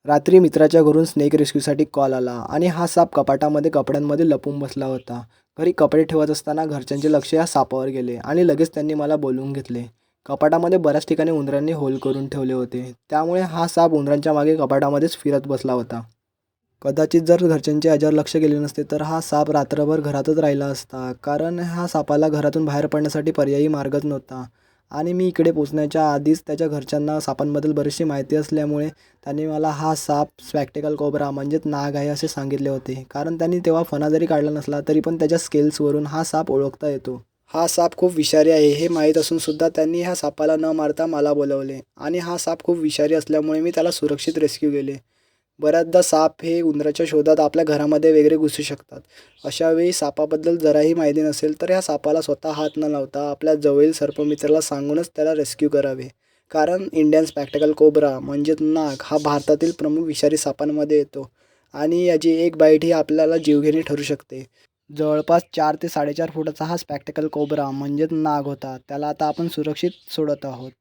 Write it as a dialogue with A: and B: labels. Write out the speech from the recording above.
A: रात्री मित्राच्या घरून स्नेक रेस्क्यूसाठी कॉल आला आणि हा साप कपाटामध्ये कपड्यांमध्ये लपून बसला होता. घरी कपडे ठेवत असताना घरच्यांचे लक्ष या सापावर गेले आणि लगेच त्यांनी मला बोलवून घेतले. कपाटामध्ये बऱ्याच ठिकाणी उंदरांनी होल करून ठेवले होते, त्यामुळे हा साप उंदरांच्या मागे कपाटामध्येच फिरत बसला होता. कदाचित जर घरच्यांचे याच्यावर लक्ष गेले नसते तर हा साप रात्रभर घरातच राहिला असता, कारण ह्या सापाला घरातून बाहेर पडण्यासाठी पर्यायी मार्गच नव्हता. आणि मी इकडे पोचण्याच्या आधीच त्याच्या घरच्यांना सापांबद्दल बरीचशी माहिती असल्यामुळे त्यांनी मला हा साप स्पॅक्टिकल कोब्रा म्हणजेच नाग आहे असे सांगितले होते, कारण त्यांनी तेव्हा फणा जरी काढला नसला तरी पण त्याच्या स्केल्सवरून हा साप ओळखता येतो. हा साप खूप विषारी आहे हे माहीत असून सुद्धा त्यांनी ह्या सापाला न मारता मला बोलवले आणि हा साप खूप विषारी असल्यामुळे मी त्याला सुरक्षित रेस्क्यू केले. बऱ्याचदा साप हे उंदराच्या शोधात आपल्या घरामध्ये वगैरे घुसू शकतात. अशा वेळी सापाबद्दल जराही माहिती नसेल तर ह्या सापाला स्वतः हात न लावता आपल्या जवळील सर्पमित्राला सांगूनच त्याला रेस्क्यू करावे. कारण इंडियन स्पॅक्टिकल कोब्रा म्हणजेच नाग हा भारतातील प्रमुख विषारी सापांमध्ये येतो आणि याची एक बाईट ही आपल्याला जीवघेणी ठरू शकते. जवळपास 4 ते 4.5 फुटाचा हा स्पॅक्टिकल कोब्रा म्हणजेच नाग होता. त्याला आता आपण सुरक्षित सोडत आहोत.